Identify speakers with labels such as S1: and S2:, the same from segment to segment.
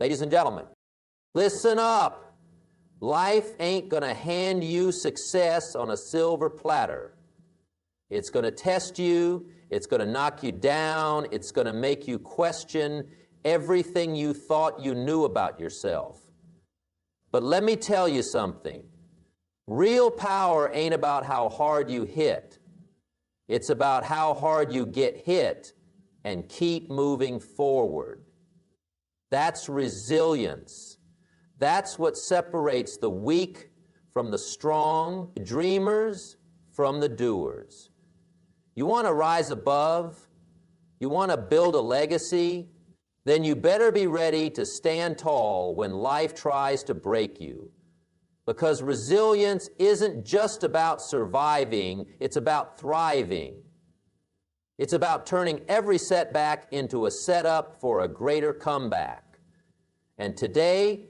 S1: Ladies and gentlemen, listen up. Life ain't going to hand you success on a silver platter. It's going to test you. It's going to knock you down. It's going to make you question everything you thought you knew about yourself. But let me tell you something. Real power ain't about how hard you hit. It's about how hard you get hit and keep moving forward. That's resilience. That's what separates the weak from the strong, the dreamers from the doers. You want to rise above? You want to build a legacy? Then you better be ready to stand tall when life tries to break you. Because resilience isn't just about surviving, it's about thriving. It's about turning every setback into a setup for a greater comeback. And today,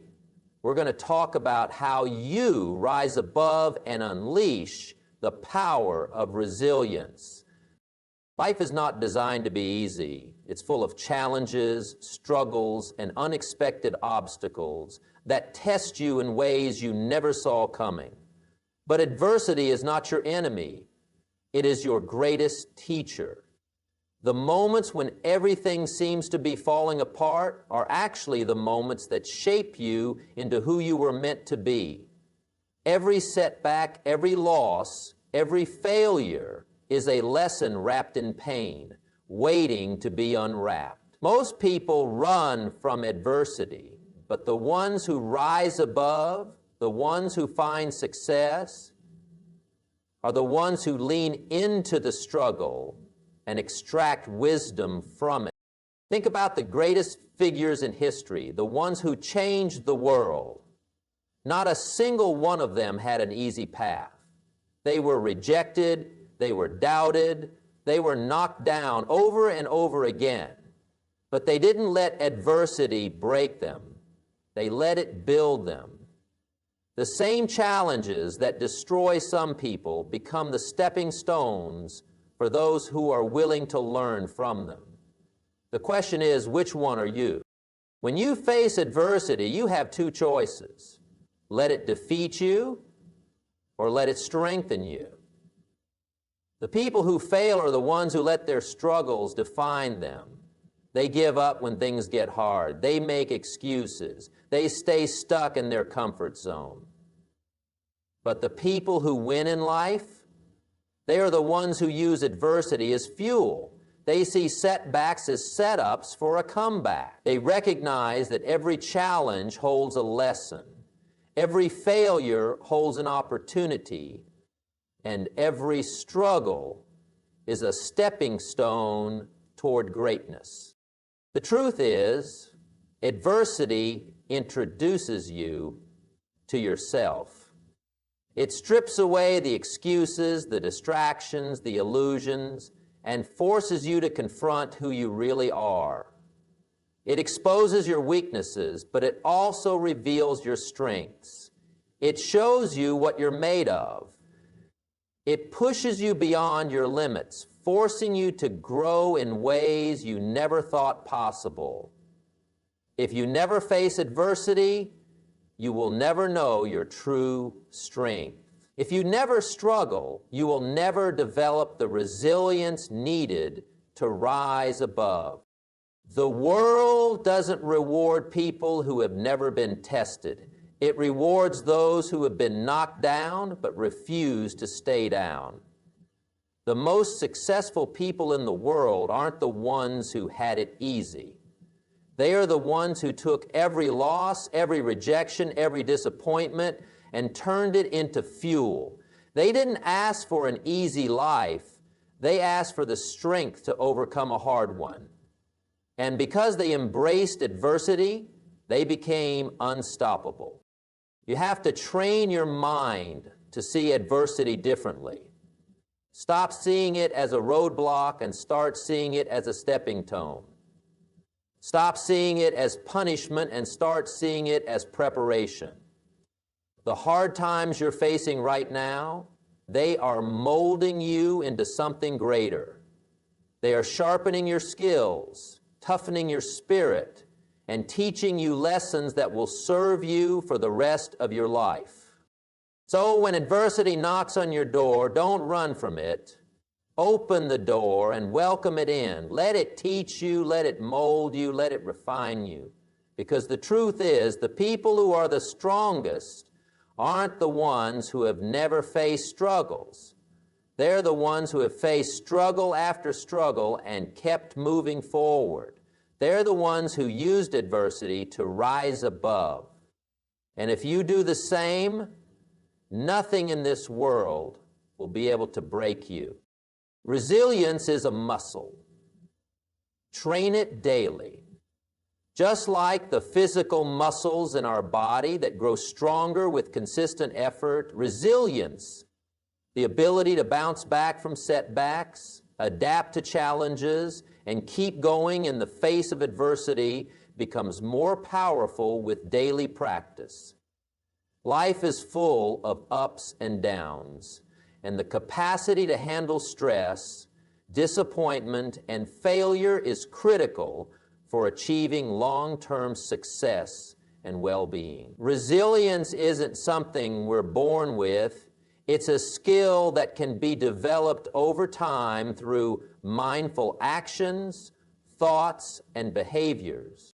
S1: we're going to talk about how you rise above and unleash the power of resilience. Life is not designed to be easy. It's full of challenges, struggles, and unexpected obstacles that test you in ways you never saw coming. But adversity is not your enemy. It is your greatest teacher. The moments when everything seems to be falling apart are actually the moments that shape you into who you were meant to be. Every setback, every loss, every failure is a lesson wrapped in pain, waiting to be unwrapped. Most people run from adversity, but the ones who rise above, the ones who find success, are the ones who lean into the struggle and extract wisdom from it. Think about the greatest figures in history, the ones who changed the world. Not a single one of them had an easy path. They were rejected, they were doubted, they were knocked down over and over again. But they didn't let adversity break them. They let it build them. The same challenges that destroy some people become the stepping stones for those who are willing to learn from them. The question is, which one are you? When you face adversity, you have two choices. Let it defeat you, or let it strengthen you. The people who fail are the ones who let their struggles define them. They give up when things get hard. They make excuses. They stay stuck in their comfort zone. But the people who win in life, they are the ones who use adversity as fuel. They see setbacks as setups for a comeback. They recognize that every challenge holds a lesson. Every failure holds an opportunity. And every struggle is a stepping stone toward greatness. The truth is, adversity introduces you to yourself. It strips away the excuses, the distractions, the illusions, and forces you to confront who you really are. It exposes your weaknesses, but it also reveals your strengths. It shows you what you're made of. It pushes you beyond your limits, forcing you to grow in ways you never thought possible. If you never face adversity, you will never know your true strength. If you never struggle, you will never develop the resilience needed to rise above. The world doesn't reward people who have never been tested. It rewards those who have been knocked down but refuse to stay down. The most successful people in the world aren't the ones who had it easy. They are the ones who took every loss, every rejection, every disappointment, and turned it into fuel. They didn't ask for an easy life. They asked for the strength to overcome a hard one. And because they embraced adversity, they became unstoppable. You have to train your mind to see adversity differently. Stop seeing it as a roadblock and start seeing it as a stepping stone. Stop seeing it as punishment and start seeing it as preparation. The hard times you're facing right now, they are molding you into something greater. They are sharpening your skills, toughening your spirit, and teaching you lessons that will serve you for the rest of your life. So when adversity knocks on your door, don't run from it. Open the door and welcome it in. Let it teach you, let it mold you, let it refine you. Because the truth is, the people who are the strongest aren't the ones who have never faced struggles. They're the ones who have faced struggle after struggle and kept moving forward. They're the ones who used adversity to rise above. And if you do the same, nothing in this world will be able to break you. Resilience is a muscle. Train it daily. Just like the physical muscles in our body that grow stronger with consistent effort, resilience, the ability to bounce back from setbacks, adapt to challenges, and keep going in the face of adversity becomes more powerful with daily practice. Life is full of ups and downs, and the capacity to handle stress, disappointment, and failure is critical for achieving long-term success and well-being. Resilience isn't something we're born with. It's a skill that can be developed over time through mindful actions, thoughts, and behaviors.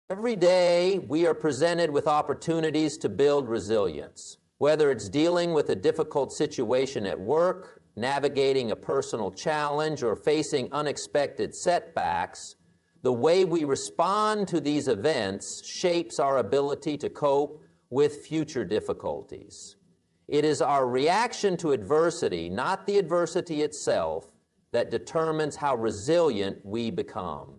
S1: Every day, we are presented with opportunities to build resilience. Whether it's dealing with a difficult situation at work, navigating a personal challenge, or facing unexpected setbacks, the way we respond to these events shapes our ability to cope with future difficulties. It is our reaction to adversity, not the adversity itself, that determines how resilient we become.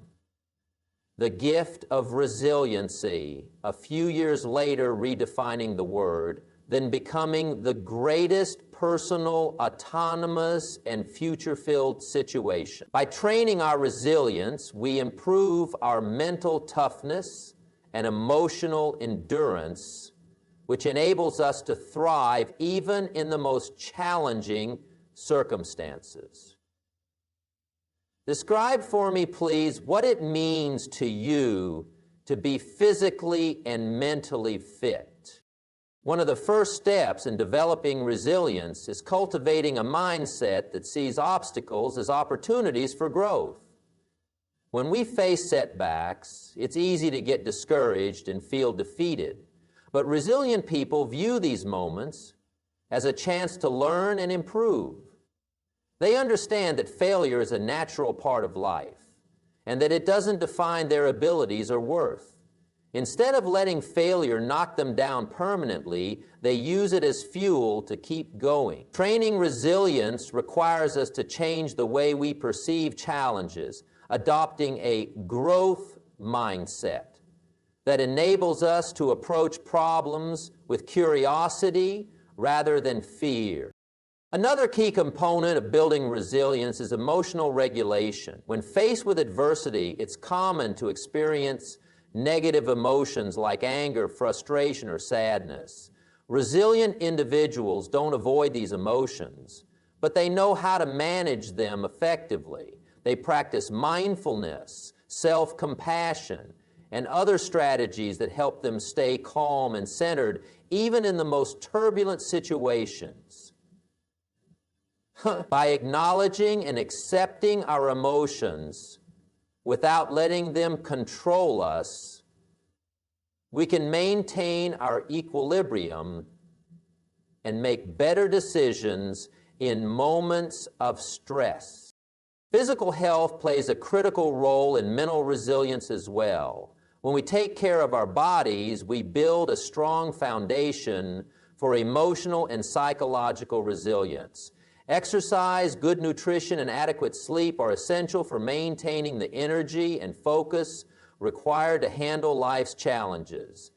S1: The gift of resiliency, a few years later redefining the word, then becoming the greatest personal, autonomous, and future-filled situation. By training our resilience, we improve our mental toughness and emotional endurance, which enables us to thrive even in the most challenging circumstances. Describe for me, please, what it means to you to be physically and mentally fit. One of the first steps in developing resilience is cultivating a mindset that sees obstacles as opportunities for growth. When we face setbacks, it's easy to get discouraged and feel defeated. But resilient people view these moments as a chance to learn and improve. They understand that failure is a natural part of life and that it doesn't define their abilities or worth. Instead of letting failure knock them down permanently, they use it as fuel to keep going. Training resilience requires us to change the way we perceive challenges, adopting a growth mindset that enables us to approach problems with curiosity rather than fear. Another key component of building resilience is emotional regulation. When faced with adversity, it's common to experience negative emotions like anger, frustration, or sadness. Resilient individuals don't avoid these emotions, but they know how to manage them effectively. They practice mindfulness, self-compassion, and other strategies that help them stay calm and centered even in the most turbulent situations. By acknowledging and accepting our emotions without letting them control us, we can maintain our equilibrium and make better decisions in moments of stress. Physical health plays a critical role in mental resilience as well. When we take care of our bodies, we build a strong foundation for emotional and psychological resilience. Exercise, good nutrition, and adequate sleep are essential for maintaining the energy and focus required to handle life's challenges.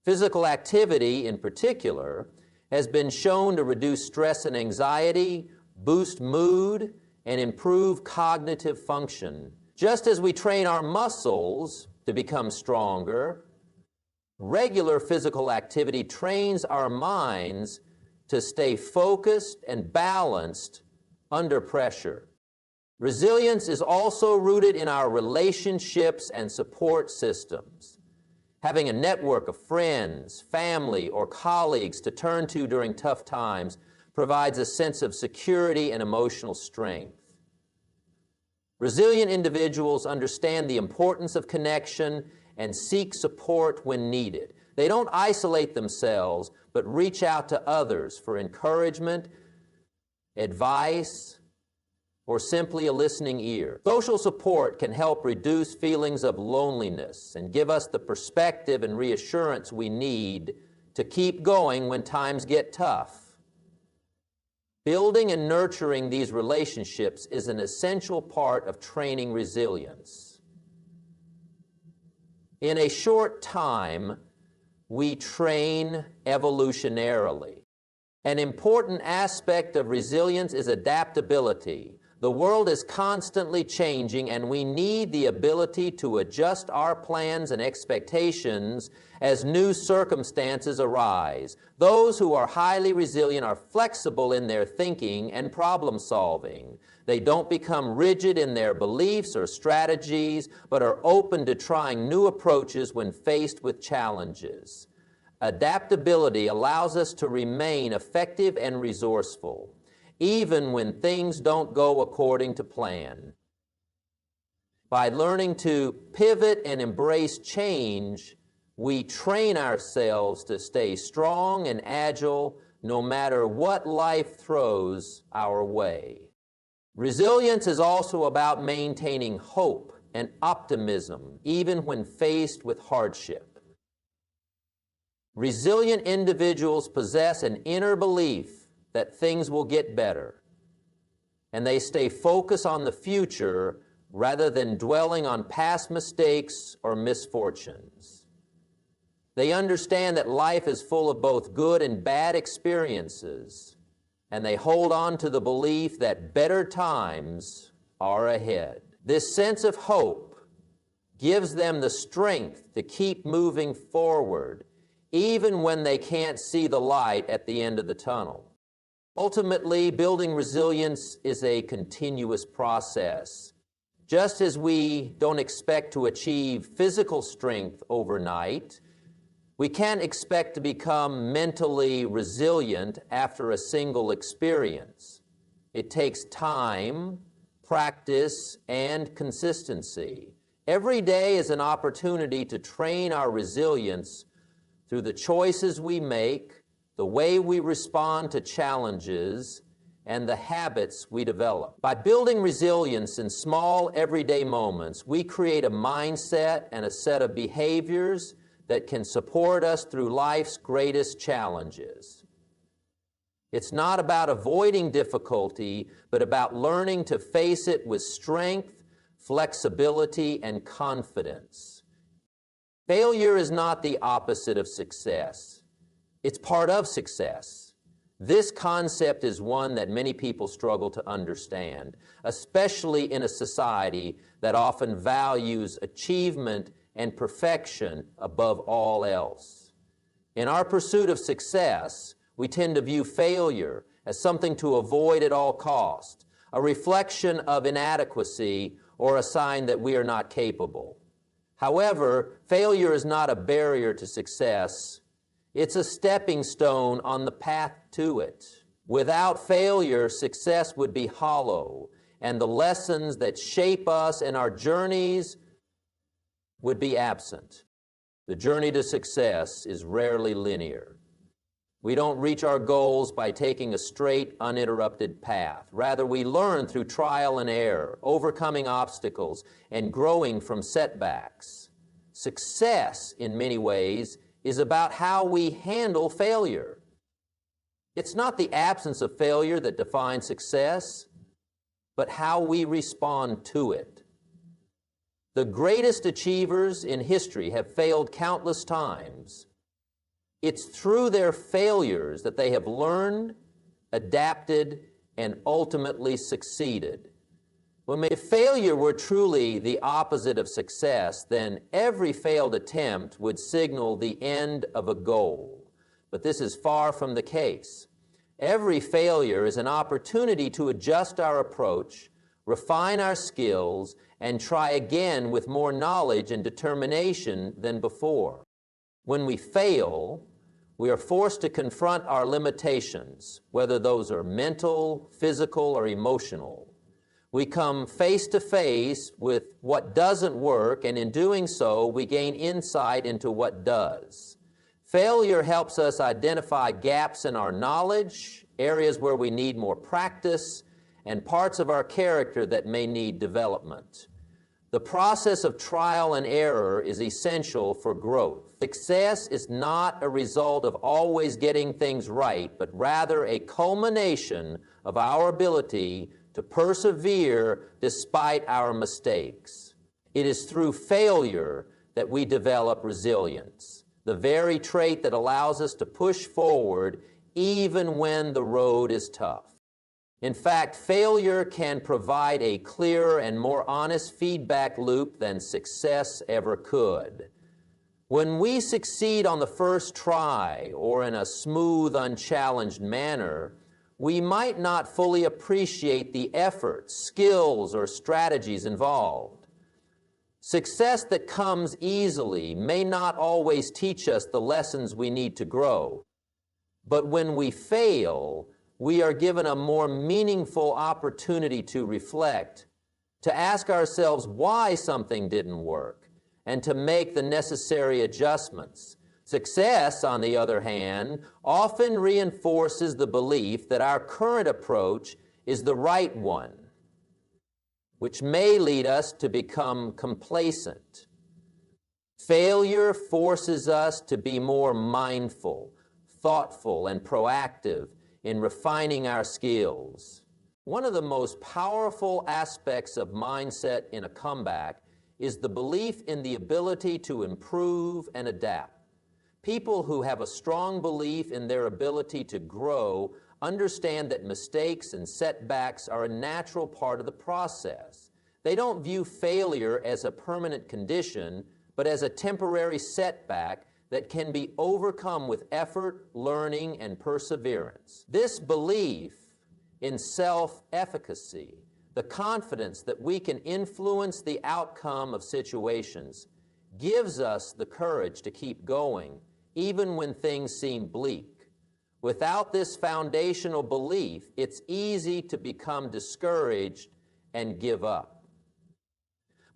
S1: Physical activity, in particular, has been shown to reduce stress and anxiety, boost mood, and improve cognitive function. Just as we train our muscles to become stronger, regular physical activity trains our minds to stay focused and balanced under pressure. Resilience is also rooted in our relationships and support systems. Having a network of friends, family, or colleagues to turn to during tough times provides a sense of security and emotional strength. Resilient individuals understand the importance of connection and seek support when needed. They don't isolate themselves, but reach out to others for encouragement, advice, or simply a listening ear. Social support can help reduce feelings of loneliness and give us the perspective and reassurance we need to keep going when times get tough. Building and nurturing these relationships is an essential part of training resilience. In a short time, we train evolutionarily. An important aspect of resilience is adaptability. The world is constantly changing, and we need the ability to adjust our plans and expectations as new circumstances arise. Those who are highly resilient are flexible in their thinking and problem solving. They don't become rigid in their beliefs or strategies, but are open to trying new approaches when faced with challenges. Adaptability allows us to remain effective and resourceful, even when things don't go according to plan. By learning to pivot and embrace change, we train ourselves to stay strong and agile no matter what life throws our way. Resilience is also about maintaining hope and optimism, even when faced with hardship. Resilient individuals possess an inner belief that things will get better, and they stay focused on the future rather than dwelling on past mistakes or misfortunes. They understand that life is full of both good and bad experiences, and they hold on to the belief that better times are ahead. This sense of hope gives them the strength to keep moving forward, even when they can't see the light at the end of the tunnel. Ultimately, building resilience is a continuous process. Just as we don't expect to achieve physical strength overnight, we can't expect to become mentally resilient after a single experience. It takes time, practice, and consistency. Every day is an opportunity to train our resilience through the choices we make, the way we respond to challenges, and the habits we develop. By building resilience in small, everyday moments, we create a mindset and a set of behaviors that can support us through life's greatest challenges. It's not about avoiding difficulty, but about learning to face it with strength, flexibility, and confidence. Failure is not the opposite of success. It's part of success. This concept is one that many people struggle to understand, especially in a society that often values achievement and perfection above all else. In our pursuit of success, we tend to view failure as something to avoid at all costs, a reflection of inadequacy or a sign that we are not capable. However, failure is not a barrier to success. It's a stepping stone on the path to it. Without failure, success would be hollow, and the lessons that shape us and our journeys would be absent. The journey to success is rarely linear. We don't reach our goals by taking a straight, uninterrupted path. Rather, we learn through trial and error, overcoming obstacles, and growing from setbacks. Success, in many ways, is about how we handle failure. It's not the absence of failure that defines success, but how we respond to it. The greatest achievers in history have failed countless times. It's through their failures that they have learned, adapted, and ultimately succeeded. If failure were truly the opposite of success, then every failed attempt would signal the end of a goal. But this is far from the case. Every failure is an opportunity to adjust our approach refine our skills, and try again with more knowledge and determination than before. When we fail, we are forced to confront our limitations, whether those are mental, physical, or emotional. We come face to face with what doesn't work, and in doing so, we gain insight into what does. Failure helps us identify gaps in our knowledge, areas where we need more practice, and parts of our character that may need development. The process of trial and error is essential for growth. Success is not a result of always getting things right, but rather a culmination of our ability to persevere despite our mistakes. It is through failure that we develop resilience, the very trait that allows us to push forward even when the road is tough. In fact, failure can provide a clearer and more honest feedback loop than success ever could. When we succeed on the first try or in a smooth, unchallenged manner, we might not fully appreciate the effort, skills, or strategies involved. Success that comes easily may not always teach us the lessons we need to grow. But when we fail, we are given a more meaningful opportunity to reflect, to ask ourselves why something didn't work, and to make the necessary adjustments. Success, on the other hand, often reinforces the belief that our current approach is the right one, which may lead us to become complacent. Failure forces us to be more mindful, thoughtful, and proactive in refining our skills. One of the most powerful aspects of mindset in a comeback is the belief in the ability to improve and adapt. People who have a strong belief in their ability to grow understand that mistakes and setbacks are a natural part of the process. They don't view failure as a permanent condition, but as a temporary setback that can be overcome with effort, learning, and perseverance. This belief in self-efficacy, the confidence that we can influence the outcome of situations, gives us the courage to keep going, even when things seem bleak. Without this foundational belief, it's easy to become discouraged and give up.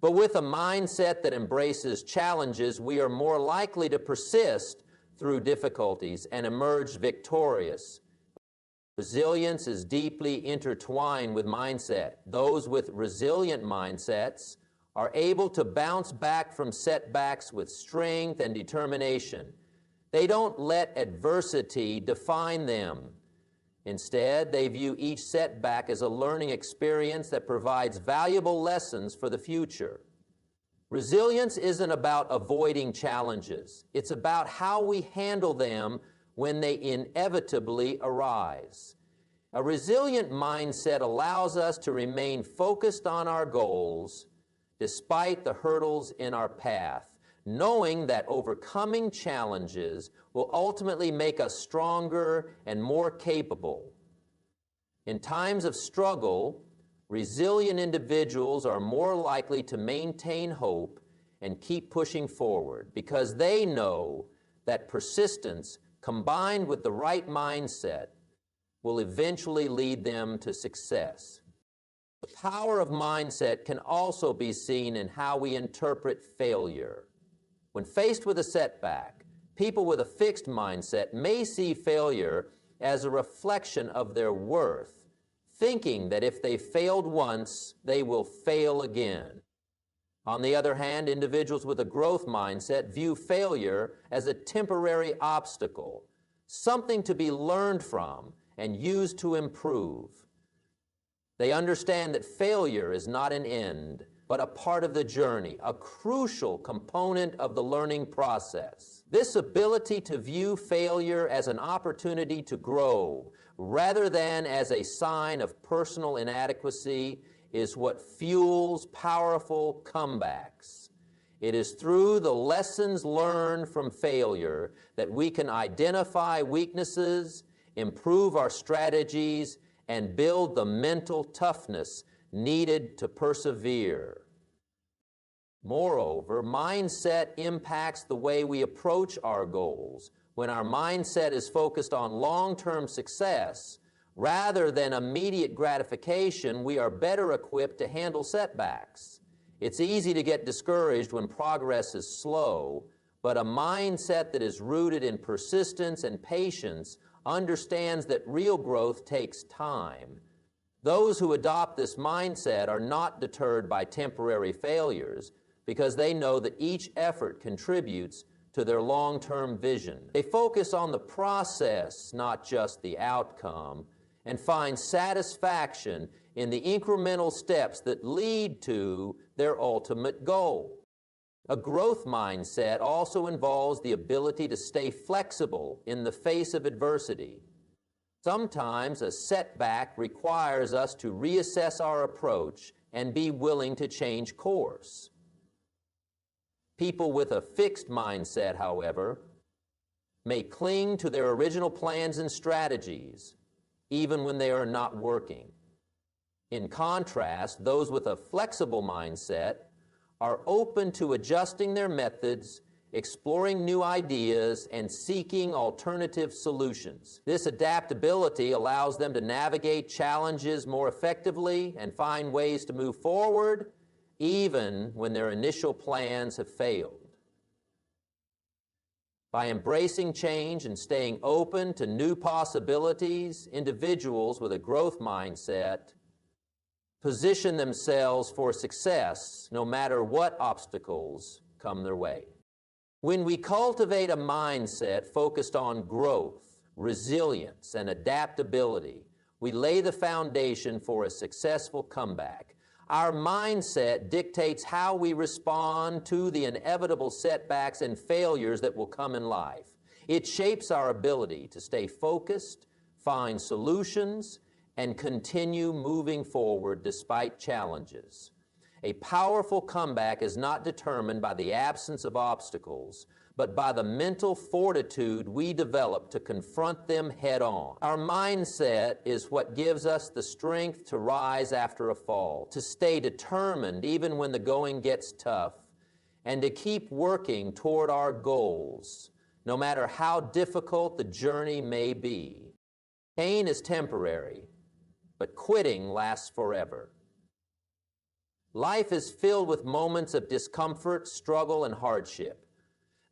S1: But with a mindset that embraces challenges, we are more likely to persist through difficulties and emerge victorious. Resilience is deeply intertwined with mindset. Those with resilient mindsets are able to bounce back from setbacks with strength and determination. They don't let adversity define them. Instead, they view each setback as a learning experience that provides valuable lessons for the future. Resilience isn't about avoiding challenges. It's about how we handle them when they inevitably arise. A resilient mindset allows us to remain focused on our goals despite the hurdles in our path, knowing that overcoming challenges will ultimately make us stronger and more capable. In times of struggle, resilient individuals are more likely to maintain hope and keep pushing forward because they know that persistence combined with the right mindset will eventually lead them to success. The power of mindset can also be seen in how we interpret failure. When faced with a setback, people with a fixed mindset may see failure as a reflection of their worth, thinking that if they failed once, they will fail again. On the other hand, individuals with a growth mindset view failure as a temporary obstacle, something to be learned from and used to improve. They understand that failure is not an end, but a part of the journey, a crucial component of the learning process. This ability to view failure as an opportunity to grow rather than as a sign of personal inadequacy is what fuels powerful comebacks. It is through the lessons learned from failure that we can identify weaknesses, improve our strategies, and build the mental toughness needed to persevere. Moreover, mindset impacts the way we approach our goals. When our mindset is focused on long-term success rather than immediate gratification, we are better equipped to handle setbacks. It's easy to get discouraged when progress is slow, but a mindset that is rooted in persistence and patience understands that real growth takes time. Those who adopt this mindset are not deterred by temporary failures because they know that each effort contributes to their long-term vision. They focus on the process, not just the outcome, and find satisfaction in the incremental steps that lead to their ultimate goal. A growth mindset also involves the ability to stay flexible in the face of adversity. Sometimes a setback requires us to reassess our approach and be willing to change course. People with a fixed mindset, however, may cling to their original plans and strategies, even when they are not working. In contrast, those with a flexible mindset are open to adjusting their methods, exploring new ideas, and seeking alternative solutions. This adaptability allows them to navigate challenges more effectively and find ways to move forward, even when their initial plans have failed. By embracing change and staying open to new possibilities, individuals with a growth mindset position themselves for success no matter what obstacles come their way. When we cultivate a mindset focused on growth, resilience, and adaptability, we lay the foundation for a successful comeback. Our mindset dictates how we respond to the inevitable setbacks and failures that will come in life. It shapes our ability to stay focused, find solutions, and continue moving forward despite challenges. A powerful comeback is not determined by the absence of obstacles, but by the mental fortitude we develop to confront them head on. Our mindset is what gives us the strength to rise after a fall, to stay determined even when the going gets tough, and to keep working toward our goals, no matter how difficult the journey may be. Pain is temporary, but quitting lasts forever. Life is filled with moments of discomfort, struggle, and hardship.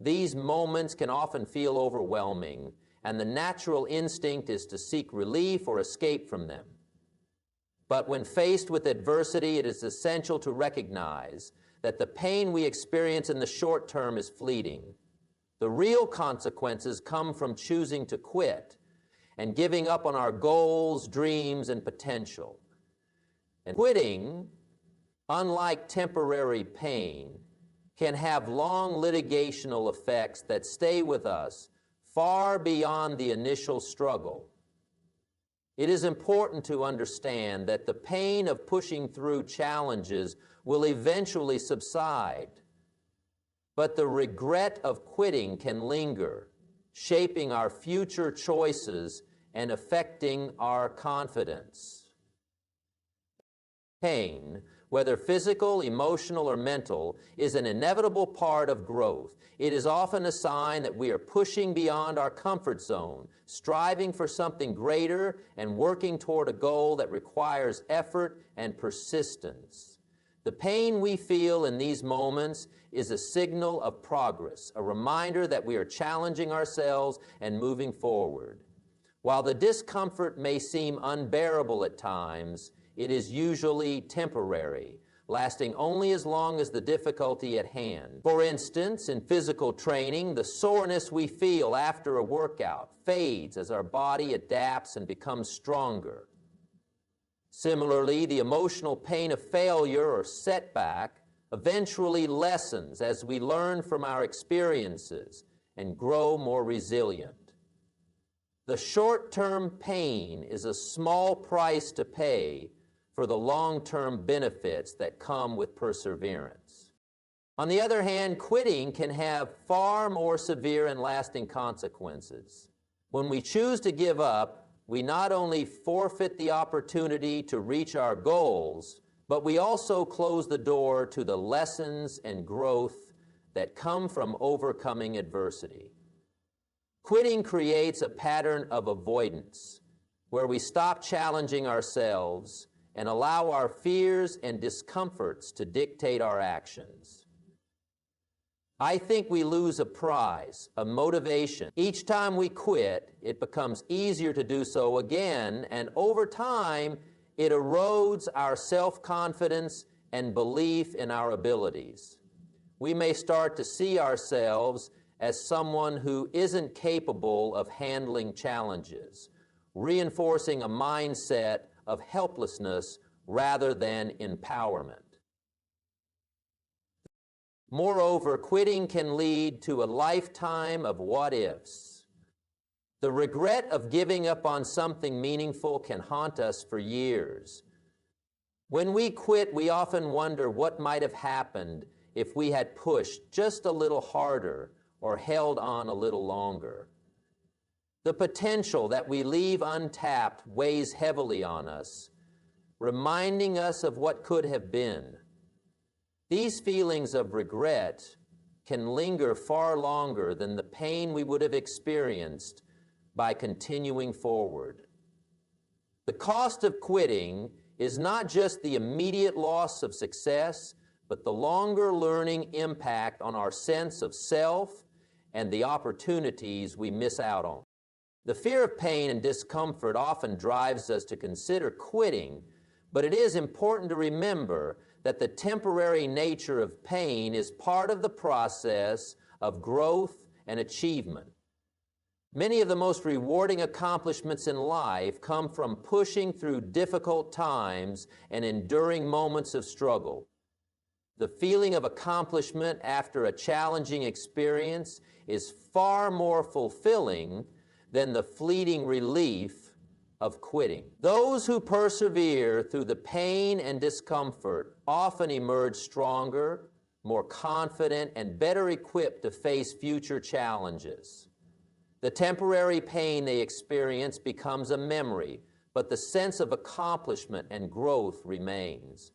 S1: These moments can often feel overwhelming, and the natural instinct is to seek relief or escape from them. But when faced with adversity, it is essential to recognize that the pain we experience in the short term is fleeting. The real consequences come from choosing to quit and giving up on our goals, dreams, and potential. And quitting, unlike temporary pain, can have long litigational effects that stay with us far beyond the initial struggle. It is important to understand that the pain of pushing through challenges will eventually subside, but the regret of quitting can linger, shaping our future choices and affecting our confidence. Pain, whether physical, emotional, or mental, is an inevitable part of growth. It is often a sign that we are pushing beyond our comfort zone, striving for something greater, and working toward a goal that requires effort and persistence. The pain we feel in these moments is a signal of progress, a reminder that we are challenging ourselves and moving forward. While the discomfort may seem unbearable at times, it is usually temporary, lasting only as long as the difficulty at hand. For instance, in physical training, the soreness we feel after a workout fades as our body adapts and becomes stronger. Similarly, the emotional pain of failure or setback eventually lessens as we learn from our experiences and grow more resilient. The short-term pain is a small price to pay for the long-term benefits that come with perseverance. On the other hand, quitting can have far more severe and lasting consequences. When we choose to give up, we not only forfeit the opportunity to reach our goals, but we also close the door to the lessons and growth that come from overcoming adversity. Quitting creates a pattern of avoidance, where we stop challenging ourselves and allow our fears and discomforts to dictate our actions. I think we lose a prize, a motivation. Each time we quit, it becomes easier to do so again, and over time, it erodes our self-confidence and belief in our abilities. We may start to see ourselves as someone who isn't capable of handling challenges, reinforcing a mindset of helplessness rather than empowerment. Moreover, quitting can lead to a lifetime of what-ifs. The regret of giving up on something meaningful can haunt us for years. When we quit, we often wonder what might have happened if we had pushed just a little harder or held on a little longer. The potential that we leave untapped weighs heavily on us, reminding us of what could have been. These feelings of regret can linger far longer than the pain we would have experienced by continuing forward. The cost of quitting is not just the immediate loss of success, but the longer learning impact on our sense of self and the opportunities we miss out on. The fear of pain and discomfort often drives us to consider quitting, but it is important to remember that the temporary nature of pain is part of the process of growth and achievement. Many of the most rewarding accomplishments in life come from pushing through difficult times and enduring moments of struggle. The feeling of accomplishment after a challenging experience is far more fulfilling than the fleeting relief of quitting. Those who persevere through the pain and discomfort often emerge stronger, more confident, and better equipped to face future challenges. The temporary pain they experience becomes a memory, but the sense of accomplishment and growth remains.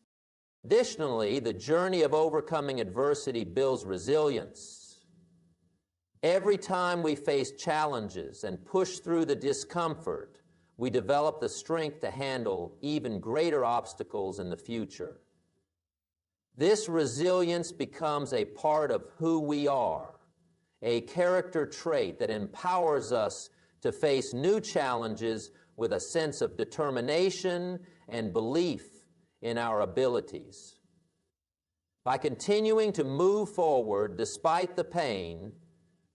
S1: Additionally, the journey of overcoming adversity builds resilience. Every time we face challenges and push through the discomfort, we develop the strength to handle even greater obstacles in the future. This resilience becomes a part of who we are, a character trait that empowers us to face new challenges with a sense of determination and belief in our abilities. By continuing to move forward despite the pain,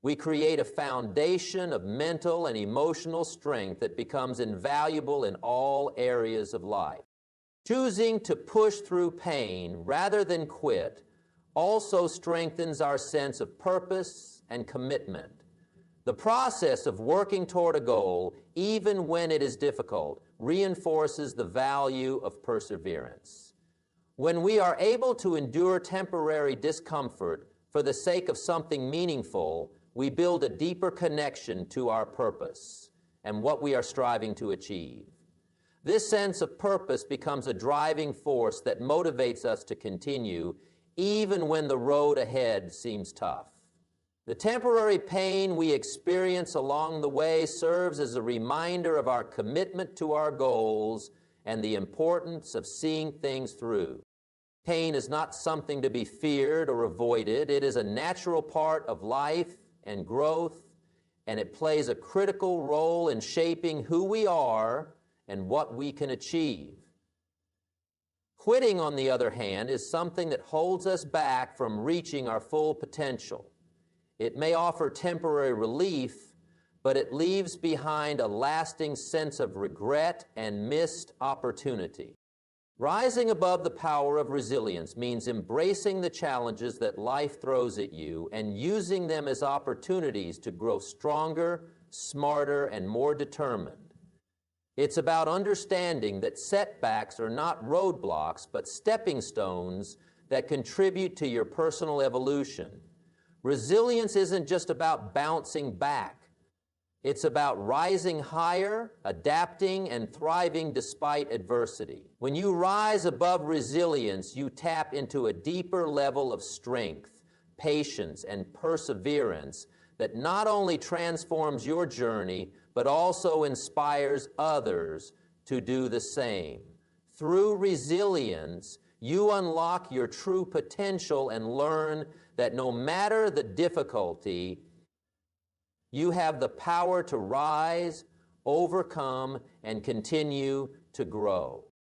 S1: we create a foundation of mental and emotional strength that becomes invaluable in all areas of life. Choosing to push through pain rather than quit also strengthens our sense of purpose and commitment. The process of working toward a goal, even when it is difficult, reinforces the value of perseverance. When we are able to endure temporary discomfort for the sake of something meaningful, we build a deeper connection to our purpose and what we are striving to achieve. This sense of purpose becomes a driving force that motivates us to continue even when the road ahead seems tough. The temporary pain we experience along the way serves as a reminder of our commitment to our goals and the importance of seeing things through. Pain is not something to be feared or avoided. It is a natural part of life and growth, and it plays a critical role in shaping who we are and what we can achieve. Quitting, on the other hand, is something that holds us back from reaching our full potential. It may offer temporary relief, but it leaves behind a lasting sense of regret and missed opportunity. Rising above the power of resilience means embracing the challenges that life throws at you and using them as opportunities to grow stronger, smarter, and more determined. It's about understanding that setbacks are not roadblocks, but stepping stones that contribute to your personal evolution. Resilience isn't just about bouncing back. It's about rising higher, adapting, and thriving despite adversity. When you rise above resilience, you tap into a deeper level of strength, patience, and perseverance that not only transforms your journey, but also inspires others to do the same. Through resilience, you unlock your true potential and learn that no matter the difficulty, you have the power to rise, overcome, and continue to grow.